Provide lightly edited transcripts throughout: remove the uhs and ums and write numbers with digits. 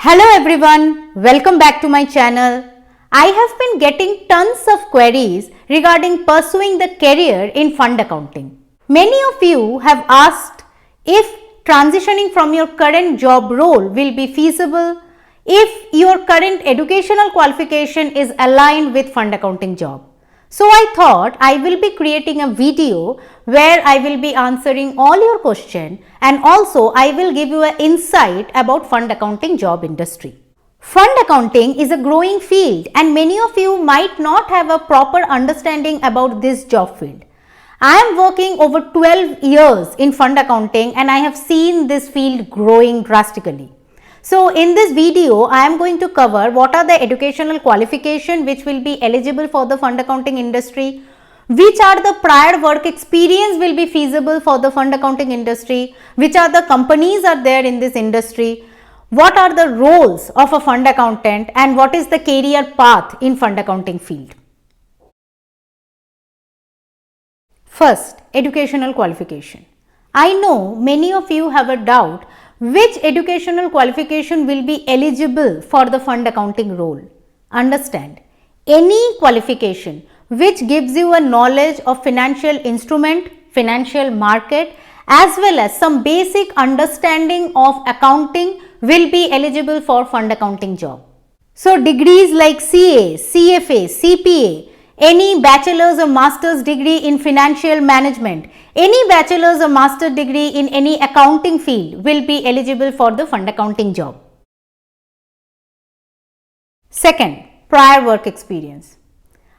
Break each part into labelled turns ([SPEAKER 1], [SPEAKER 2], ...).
[SPEAKER 1] Hello everyone, welcome back to my channel. I have been getting tons of queries regarding pursuing the career in fund accounting. Many of you have asked if transitioning from your current job role will be feasible, if your current educational qualification is aligned with fund accounting job. So I thought I will be creating a video where I will be answering all your questions and also I will give you an insight about fund accounting job industry. Fund accounting is a growing field and many of you might not have a proper understanding about this job field. I am working over 12 years in fund accounting and I have seen this field growing drastically. So in this video, I am going to cover what are the educational qualifications which will be eligible for the fund accounting industry, which are the prior work experience will be feasible for the fund accounting industry, which are the companies are there in this industry, what are the roles of a fund accountant and what is the career path in fund accounting field. First, educational qualification. I know many of you have a doubt which educational qualification will be eligible for the fund accounting role. Understand, any qualification which gives you a knowledge of financial instrument, financial market as well as some basic understanding of accounting will be eligible for fund accounting job. So degrees like CA, CFA, CPA, any bachelor's or master's degree in financial management, any bachelor's or master's degree in any accounting field will be eligible for the fund accounting job. Second, prior work experience.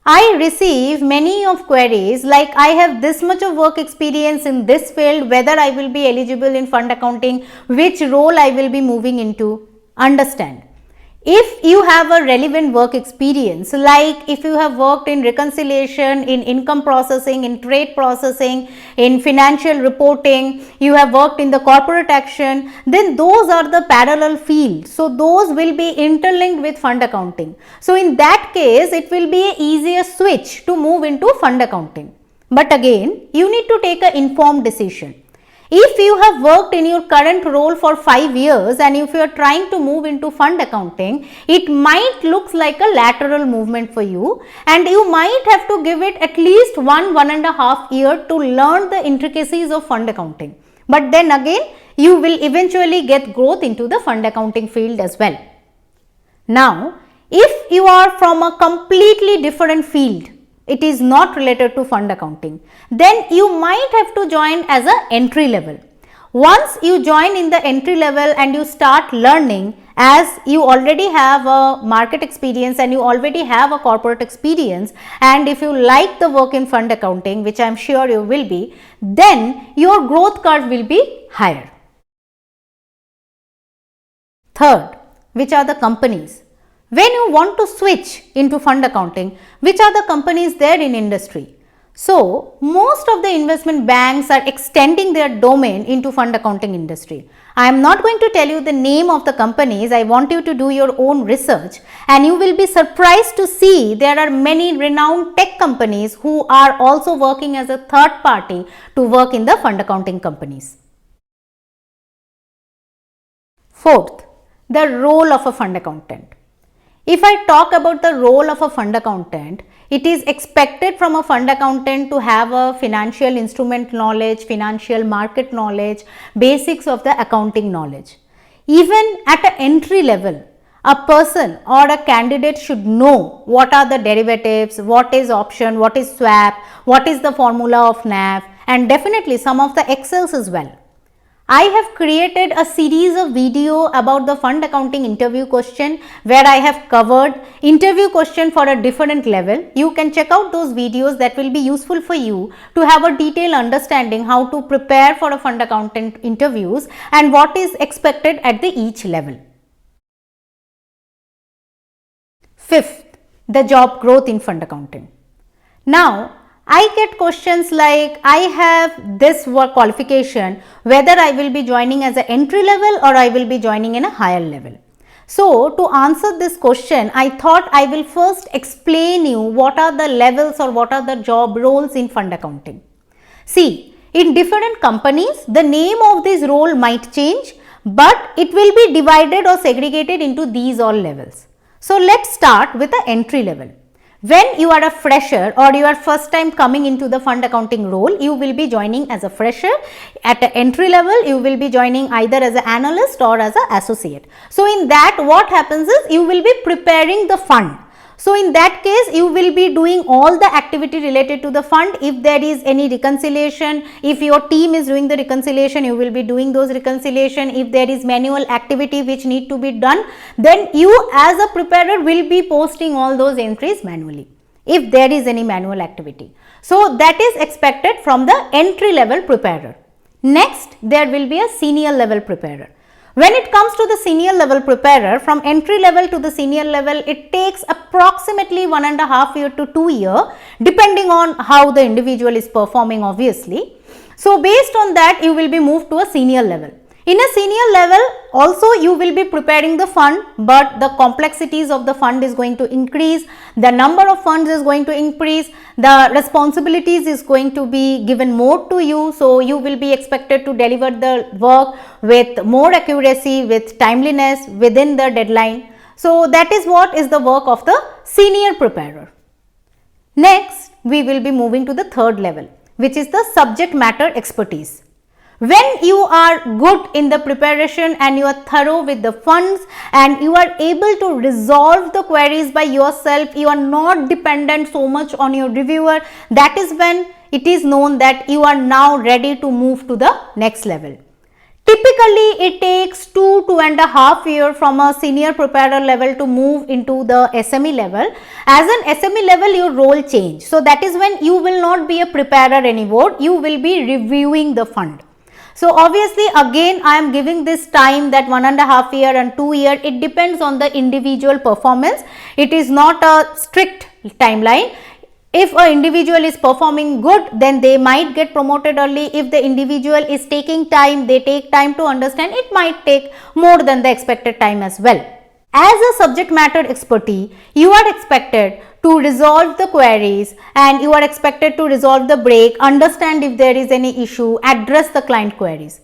[SPEAKER 1] I receive many of queries like I have this much of work experience in this field, whether I will be eligible in fund accounting, which role I will be moving into. Understand. If you have a relevant work experience, like if you have worked in reconciliation, in income processing, in trade processing, in financial reporting, you have worked in the corporate action, then those are the parallel fields. So those will be interlinked with fund accounting. So in that case, it will be an easier switch to move into fund accounting. But again, you need to take an informed decision. If you have worked in your current role for 5 years and if you are trying to move into fund accounting, it might look like a lateral movement for you and you might have to give it at least 1.5 years to learn the intricacies of fund accounting. But then again, you will eventually get growth into the fund accounting field as well. Now, if you are from a completely different field, it is not related to fund accounting, then you might have to join as an entry level. Once you join in the entry level and you start learning, as you already have a market experience and you already have a corporate experience, and if you like the work in fund accounting, which I am sure you will be, then your growth curve will be higher. Third, which are the companies? When you want to switch into fund accounting, which are the companies there in industry? So, most of the investment banks are extending their domain into fund accounting industry. I am not going to tell you the name of the companies. I want you to do your own research and you will be surprised to see there are many renowned tech companies who are also working as a third party to work in the fund accounting companies. Fourth, the role of a fund accountant. If I talk about the role of a fund accountant, it is expected from a fund accountant to have a financial instrument knowledge, financial market knowledge, basics of the accounting knowledge. Even at an entry level, a person or a candidate should know what are the derivatives, what is option, what is swap, what is the formula of NAV, and definitely some of the Excels as well. I have created a series of video about the fund accounting interview question where I have covered interview question for a different level. You can check out those videos, that will be useful for you to have a detailed understanding how to prepare for a fund accountant interviews and what is expected at the each level. Fifth, the job growth in fund accounting. Now, I get questions like, I have this work qualification, whether I will be joining as an entry level or I will be joining in a higher level. So, to answer this question, I thought I will first explain you what are the levels or what are the job roles in fund accounting. See, in different companies, the name of this role might change, but it will be divided or segregated into these all levels. So let's start with the entry level. When you are a fresher or you are first time coming into the fund accounting role, you will be joining as a fresher. At the entry level, you will be joining either as an analyst or as an associate. So in that, what happens is you will be preparing the fund. So in that case, you will be doing all the activity related to the fund. If there is any reconciliation, if your team is doing the reconciliation, you will be doing those reconciliation. If there is manual activity which need to be done, then you as a preparer will be posting all those entries manually, if there is any manual activity. So that is expected from the entry level preparer. Next, there will be a senior level preparer. When it comes to the senior level preparer, from entry level to the senior level, it takes approximately 1.5 years to 2 years, depending on how the individual is performing, obviously. So based on that, you will be moved to a senior level. In a senior level, also you will be preparing the fund, but the complexities of the fund is going to increase, the number of funds is going to increase, the responsibilities is going to be given more to you, so you will be expected to deliver the work with more accuracy, with timeliness, within the deadline. So that is what is the work of the senior preparer. Next, we will be moving to the third level, which is the subject matter expertise. When you are good in the preparation and you are thorough with the funds and you are able to resolve the queries by yourself, you are not dependent so much on your reviewer, that is when it is known that you are now ready to move to the next level. Typically, it takes 2.5 years from a senior preparer level to move into the SME level. As an SME level, your role change. So that is when you will not be a preparer anymore, you will be reviewing the fund. So obviously again I am giving this time that 1.5 years and 2 years, it depends on the individual performance. It is not a strict timeline. If an individual is performing good, then they might get promoted early. If the individual is taking time, they take time to understand, it might take more than the expected time as well. As a subject matter expertise, you are expected to resolve the queries and you are expected to resolve the break, understand if there is any issue, address the client queries.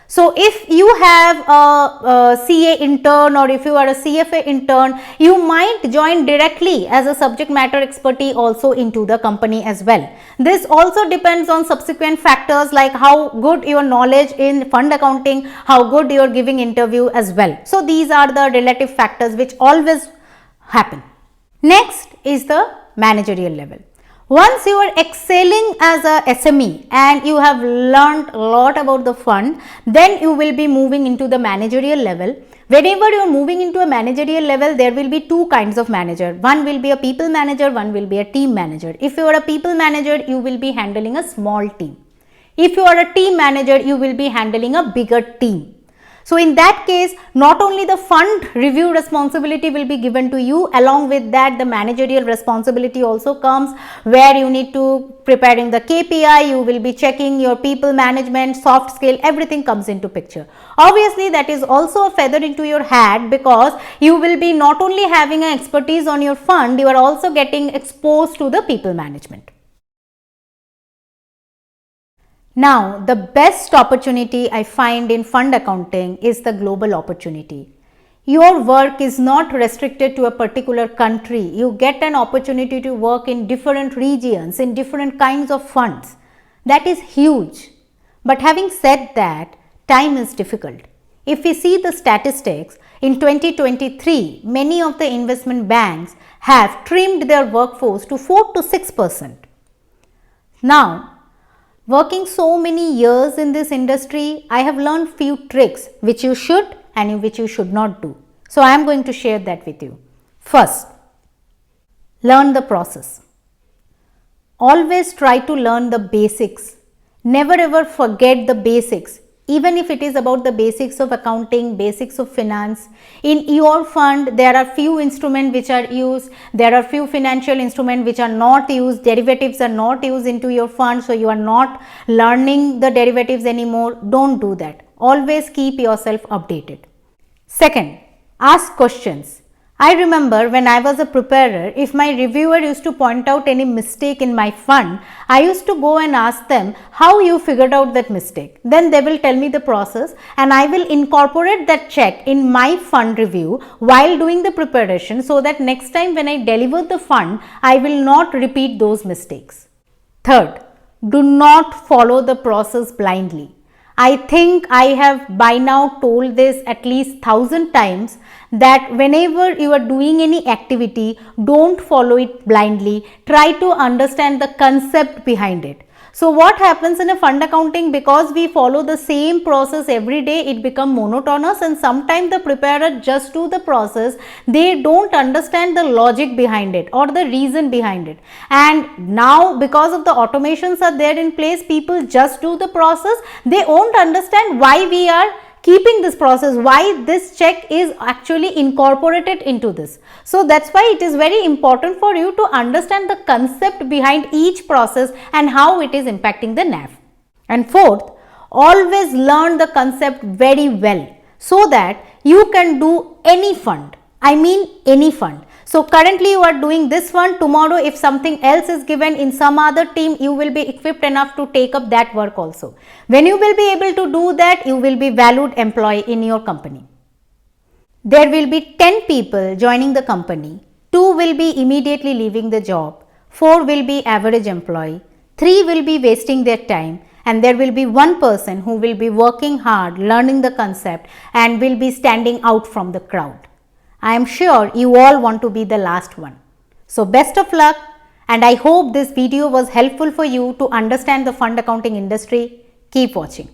[SPEAKER 1] So if you have a CA intern or if you are a CFA intern, you might join directly as a subject matter expertise also into the company as well. This also depends on subsequent factors like how good your knowledge in fund accounting, how good you are giving interview as well. So these are the relative factors which always happen. Next is the managerial level. Once you are excelling as a SME and you have learned a lot about the fund, then you will be moving into the managerial level. Whenever you are moving into a managerial level, there will be two kinds of manager. One will be a people manager, one will be a team manager. If you are a people manager, you will be handling a small team. If you are a team manager, you will be handling a bigger team. So in that case, not only the fund review responsibility will be given to you, along with that the managerial responsibility also comes, where you need to preparing the KPI, you will be checking your people management, soft skill, everything comes into picture. Obviously that is also a feather into your hat, because you will be not only having an expertise on your fund, you are also getting exposed to the people management. Now, the best opportunity I find in fund accounting is the global opportunity. Your work is not restricted to a particular country. You get an opportunity to work in different regions, in different kinds of funds. That is huge. But having said that, time is difficult. If we see the statistics, in 2023, many of the investment banks have trimmed their workforce to 4 to 6%. Now, working so many years in this industry, I have learned few tricks which you should and which you should not do. So I am going to share that with you. First, learn the process. Always try to learn the basics. Never ever forget the basics. Even if it is about the basics of accounting, basics of finance. In your fund, there are few instruments which are used. There are few financial instruments which are not used. Derivatives are not used into your fund. So you are not learning the derivatives anymore. Don't do that. Always keep yourself updated. Second, ask questions. I remember when I was a preparer, if my reviewer used to point out any mistake in my fund, I used to go and ask them how you figured out that mistake. Then they will tell me the process and I will incorporate that check in my fund review while doing the preparation, so that next time when I deliver the fund, I will not repeat those mistakes. Third, do not follow the process blindly. I think I have by now told this at least 1,000 times that whenever you are doing any activity, don't follow it blindly. Try to understand the concept behind it. So what happens in a fund accounting, because we follow the same process every day, it becomes monotonous, and sometimes the preparer just do the process, they don't understand the logic behind it or the reason behind it. And now because of the automations are there in place, people just do the process, they won't understand why we are keeping this process, why this check is actually incorporated into this. So that's why it is very important for you to understand the concept behind each process and how it is impacting the NAV. And fourth, always learn the concept very well so that you can do any fund. I mean any fund. So currently you are doing this one, tomorrow if something else is given in some other team, you will be equipped enough to take up that work also. When you will be able to do that, you will be valued employee in your company. There will be 10 people joining the company, 2 will be immediately leaving the job, 4 will be average employee, 3 will be wasting their time, and there will be 1 person who will be working hard, learning the concept and will be standing out from the crowd. I am sure you all want to be the last one. So best of luck, and I hope this video was helpful for you to understand the fund accounting industry. Keep watching.